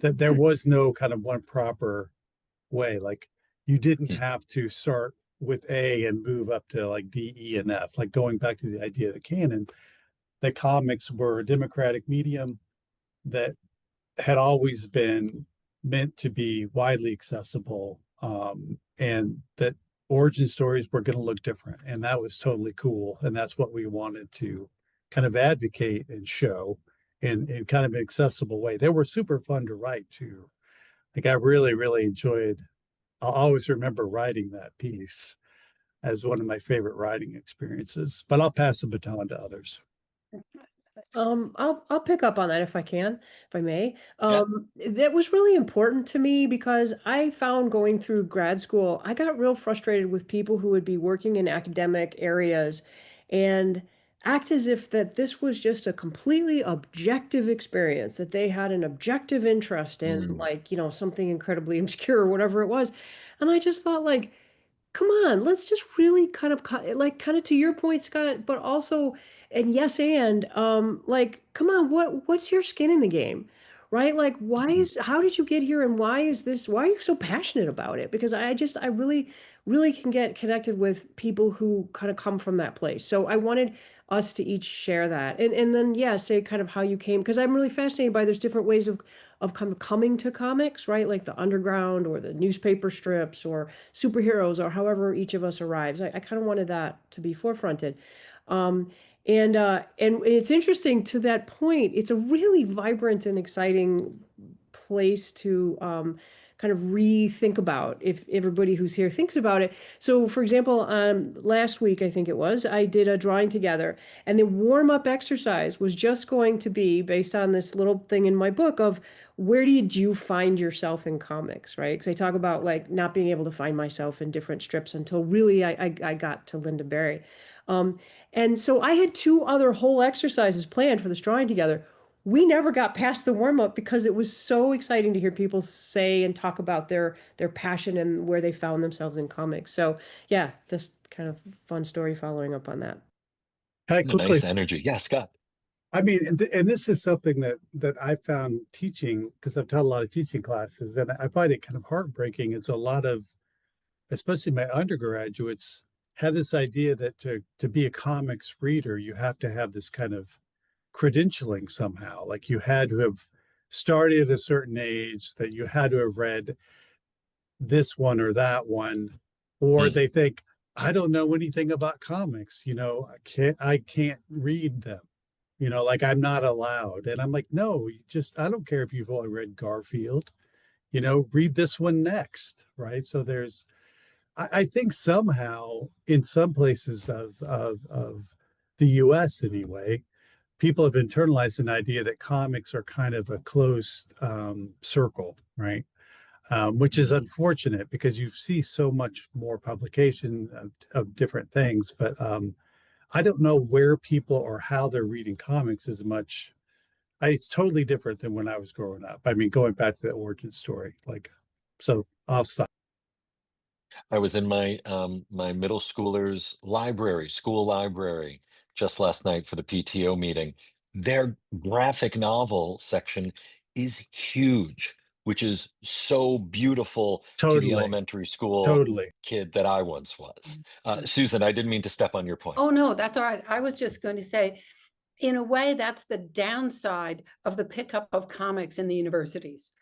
that there was no kind of one proper way. Like you didn't have to start with A and move up to like D, E, and F. Like going back to the idea of the canon, the comics were a democratic medium that had always been meant to be widely accessible, and that origin stories were going to look different. And that was totally cool. And that's what we wanted to kind of advocate and show in kind of an accessible way. They were super fun to write too. Like I really, really enjoyed, I'll always remember writing that piece as one of my favorite writing experiences, but I'll pass the baton to others. I'll pick up on that if I can, if I may. Yeah. That was really important to me because I found going through grad school, I got real frustrated with people who would be working in academic areas and act as if that this was just a completely objective experience, that they had an objective interest in like, something incredibly obscure or whatever it was. And I just thought like, come on, let's just really kind of kind of to your point, Scott, but also, and yes, and like, come on, what's your skin in the game, right? Like, how did you get here, and why are you so passionate about it? Because I really, really can get connected with people who kind of come from that place. So I wanted us to each share that, and then yeah, say kind of how you came, because I'm really fascinated by there's different ways of kind of coming to comics, right? Like the underground or the newspaper strips or superheroes or however each of us arrives. I kind of wanted that to be forefronted. And it's interesting to that point, it's a really vibrant and exciting place to kind of rethink about if everybody who's here thinks about it. So for example, last week, I think it was, I did a drawing together, and the warm-up exercise was just going to be based on this little thing in my book of where did you find yourself in comics, right? Because I talk about like not being able to find myself in different strips until really I got to Linda Berry. And so I had two other whole exercises planned for this drawing together. we never got past the warm up because it was so exciting to hear people say and talk about their passion and where they found themselves in comics. So yeah, this kind of fun story following up on that. Can I The nice quickly? energy. Yeah, Scott. I mean, and this is something that I found teaching, because I've taught a lot of teaching classes, and I find it kind of heartbreaking. It's a lot of, especially my undergraduates, have this idea that to be a comics reader, you have to have this kind of credentialing somehow. Like you had to have started at a certain age, that you had to have read this one or that one, or Mm. they think, I don't know anything about comics, I can't read them, like I'm not allowed. And I'm like, no, you just, I don't care if you've only read Garfield, read this one next, right? So I think somehow in some places of the US anyway, people have internalized an idea that comics are kind of a closed circle, right? Which is unfortunate because you see so much more publication of different things. But I don't know where people or how they're reading comics as much. It's totally different than when I was growing up. I mean, going back to the origin story, so I'll stop. I was in my middle schooler's library, school library, just last night for the PTO meeting. Their graphic novel section is huge, which is so beautiful to the Totally, elementary school totally. kid that I once was. Susan, I didn't mean to step on your point. Oh, no, that's all right. I was just going to say, in a way, that's the downside of the pickup of comics in the universities.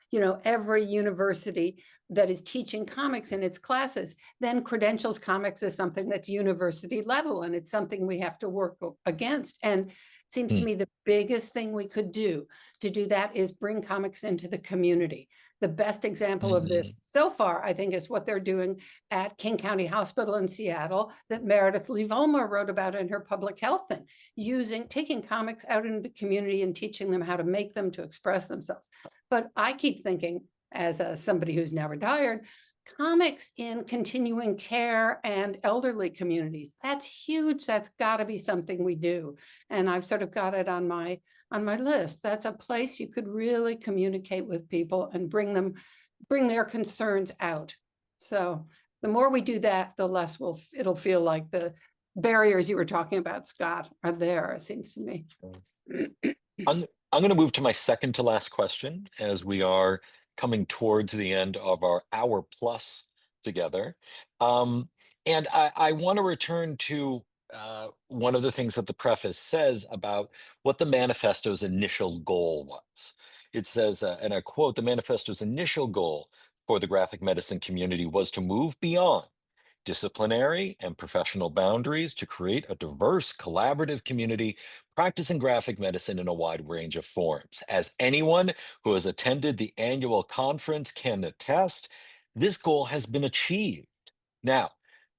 Every university that is teaching comics in its classes, then credentials comics is something that's university level, and it's something we have to work against. And it seems to Hmm. me the biggest thing we could do to do that is bring comics into the community. The best example of this so far, I think, is what they're doing at King County Hospital in Seattle that Meredith Lee Volmer wrote about in her public health thing, taking comics out into the community and teaching them how to make them, to express themselves. But I keep thinking, as somebody who's now retired, comics in continuing care and elderly communities, that's huge. That's got to be something we do. And I've sort of got it on my list. That's a place you could really communicate with people and bring their concerns out. So the more we do that, the less it'll feel like the barriers you were talking about, Scott, are there, it seems to me. I'm going to move to my second to last question as we are coming towards the end of our hour plus together. And I want to return to one of the things that the preface says about what the manifesto's initial goal was. It says, and I quote, the manifesto's initial goal for the graphic medicine community was to move beyond disciplinary and professional boundaries to create a diverse, collaborative community practicing graphic medicine in a wide range of forms. As anyone who has attended the annual conference can attest, this goal has been achieved. Now,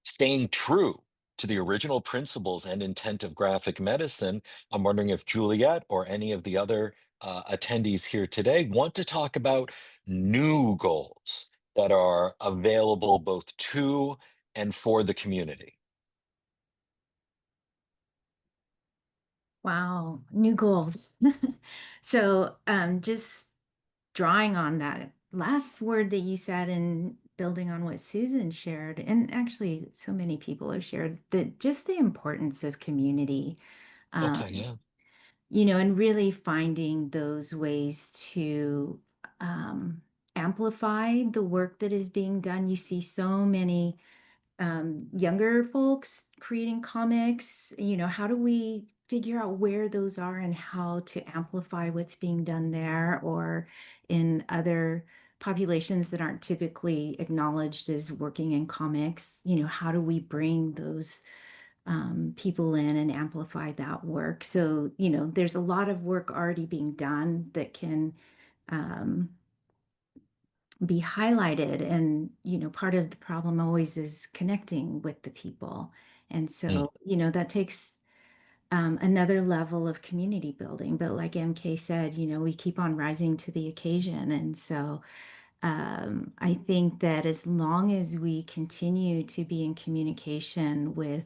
staying true to the original principles and intent of graphic medicine, I'm wondering if Juliet or any of the other attendees here today want to talk about new goals that are available both to and for the community. Wow, new goals. So, just drawing on that last word that you said and building on what Susan shared, and actually so many people have shared, that just the importance of community, Okay, um, yeah. and really finding those ways to amplify the work that is being done. You see so many younger folks creating comics. How do we figure out where those are and how to amplify what's being done there or in other populations that aren't typically acknowledged as working in comics? How do we bring those people in and amplify that work? So, there's a lot of work already being done that can um, be highlighted. And, part of the problem always is connecting with the people. And Mm. so, that takes another level of community building. But like MK said, we keep on rising to the occasion. And so I think that as long as we continue to be in communication with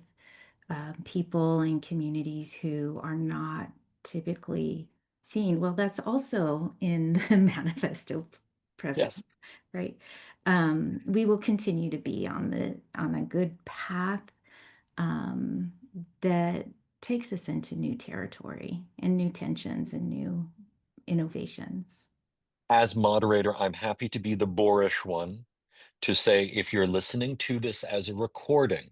people and communities who are not typically seen. Well, that's also in the manifesto preface, Yes. right? We will continue to be on a good path um, that takes us into new territory and new tensions and new innovations. As moderator, I'm happy to be the boorish one to say if you're listening to this as a recording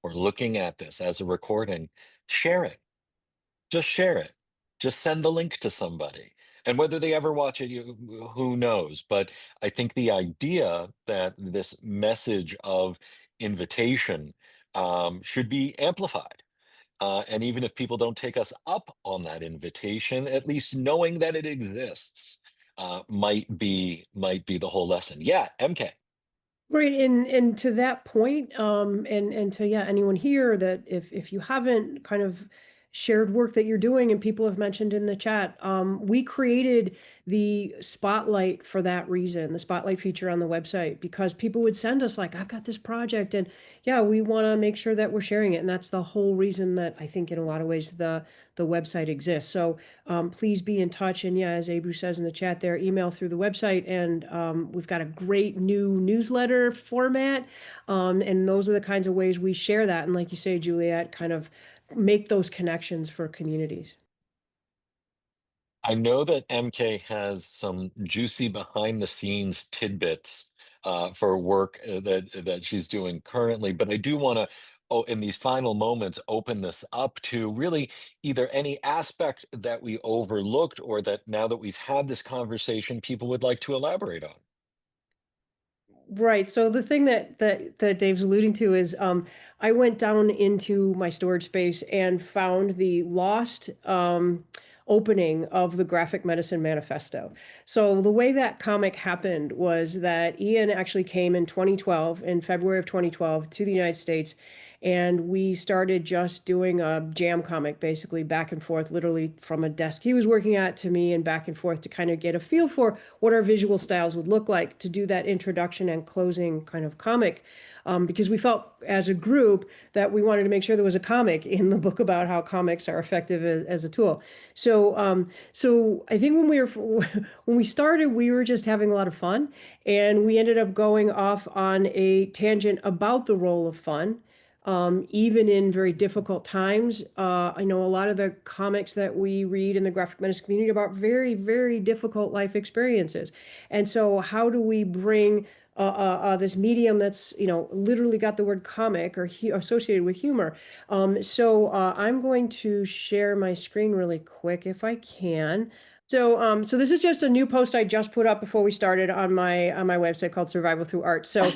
or looking at this as a recording, share it. Just share it. Just send the link to somebody. And whether they ever watch it, who knows? But I think the idea that this message of invitation should be amplified. And even if people don't take us up on that invitation, at least knowing that it exists might be the whole lesson. Yeah, MK. Right, and to that point, and to yeah, anyone here that if you haven't kind of shared work that you're doing and people have mentioned in the chat, we created the spotlight for that reason, the spotlight feature on the website, because people would send us like, I've got this project, and yeah, we want to make sure that we're sharing it, and that's the whole reason that I think in a lot of ways the website exists. So please be in touch. And yeah, as Abu says in the chat there, email through the website. And we've got a great new newsletter format. And those are the kinds of ways we share that. And like you say, Juliet, kind of make those connections for communities. I know that MK has some juicy behind the scenes tidbits for work that she's doing currently, but I do want to, oh, in these final moments, open this up to really either any aspect that we overlooked or that now that we've had this conversation, people would like to elaborate on. Right. So the thing that Dave's alluding to is I went down into my storage space and found the lost opening of the Graphic Medicine Manifesto. So the way that comic happened was that Ian actually came in 2012, in February of 2012, to the United States. And we started just doing a jam comic, basically back and forth, literally from a desk he was working at to me and back and forth to kind of get a feel for what our visual styles would look like to do that introduction and closing kind of comic. Because we felt as a group that we wanted to make sure there was a comic in the book about how comics are effective as a tool. So I think when we started, we were just having a lot of fun, and we ended up going off on a tangent about the role of fun. Even in very difficult times. I know a lot of the comics that we read in the graphic medicine community about very, very difficult life experiences. And so how do we bring this medium that's, literally got the word comic or associated with humor? So I'm going to share my screen really quick if I can. So this is just a new post I just put up before we started on my website called Survival Through Art. So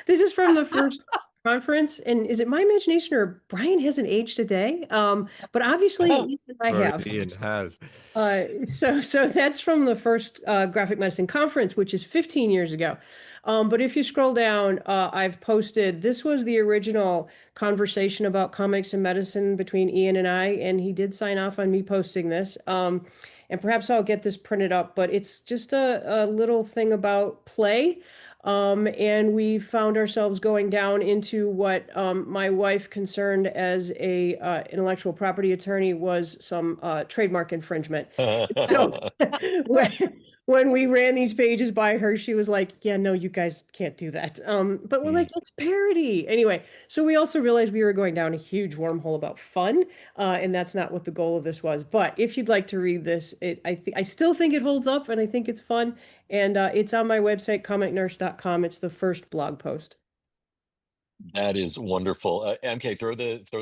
this is from the first conference, and is it my imagination or Brian hasn't aged a day? But obviously I have. Ian has. So that's from the first graphic medicine conference, which is 15 years ago. But if you scroll down, I've posted, this was the original conversation about comics and medicine between Ian and I, and he did sign off on me posting this. And perhaps I'll get this printed up, but it's just a little thing about play. And we found ourselves going down into what my wife, concerned as a intellectual property attorney, was some trademark infringement. So when we ran these pages by her, she was like, "Yeah, no, you guys can't do that." But we're like, "It's parody." Anyway, so we also realized we were going down a huge wormhole about fun, and that's not what the goal of this was. But if you'd like to read this, I still think it holds up, and I think it's fun. And it's on my website, comicnurse.com. It's the first blog post. That is wonderful. MK, throw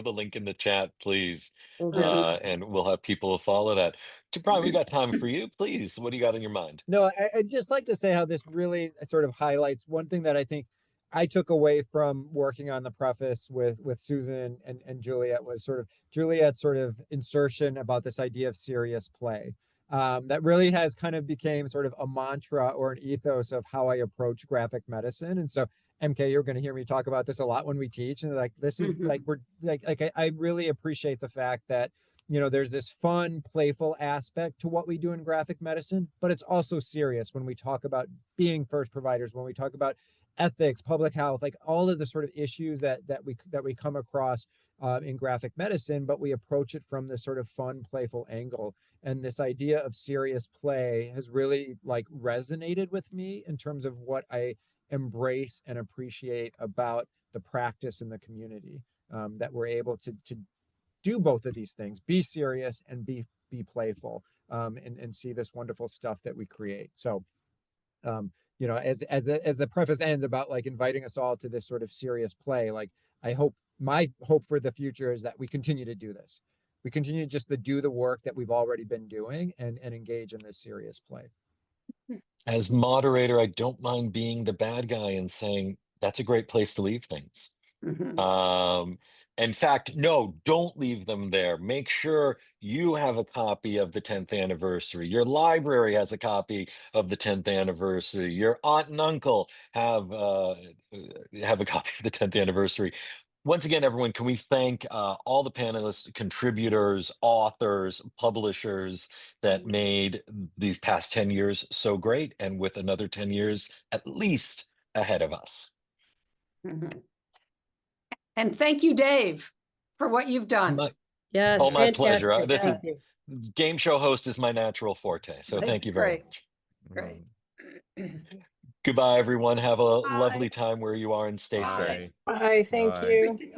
the link in the chat, please, and we'll have people follow that. Brian, we got time for you, please. What do you got in your mind? No, I'd just like to say how this really sort of highlights one thing that I think I took away from working on the preface with Susan and Juliet was sort of Juliet's sort of insertion about this idea of serious play. That really has kind of became sort of a mantra or an ethos of how I approach graphic medicine. And so MK, you're going to hear me talk about this a lot when we teach. And like, this is like, we're like, I really appreciate the fact that, there's this fun, playful aspect to what we do in graphic medicine, but it's also serious when we talk about being first providers, when we talk about ethics, public health, like all of the sort of issues that we come across in graphic medicine, but we approach it from this sort of fun, playful angle. And this idea of serious play has really like resonated with me in terms of what I embrace and appreciate about the practice in the community, that we're able to do both of these things, be serious and be playful, and see this wonderful stuff that we create. So, you know, as the preface ends about like inviting us all to this sort of serious play, like my hope for the future is that we continue to do this. We continue just to do the work that we've already been doing and engage in this serious play. As moderator, I don't mind being the bad guy and saying that's a great place to leave things. In fact, no, don't leave them there. Make sure you have a copy of the 10th anniversary. Your library has a copy of the 10th anniversary. Your aunt and uncle have a copy of the 10th anniversary. Once again, everyone, can we thank all the panelists, contributors, authors, publishers that made these past 10 years so great, and with another 10 years at least ahead of us. And thank you, Dave, for what you've done. Yes, Oh, my pleasure. fantastic. This is Thank you. game show host is my natural forte. So thank you very much. Great. Goodbye, everyone. Have a lovely time where you are and stay safe. Bye. Thank Bye. you. Good to see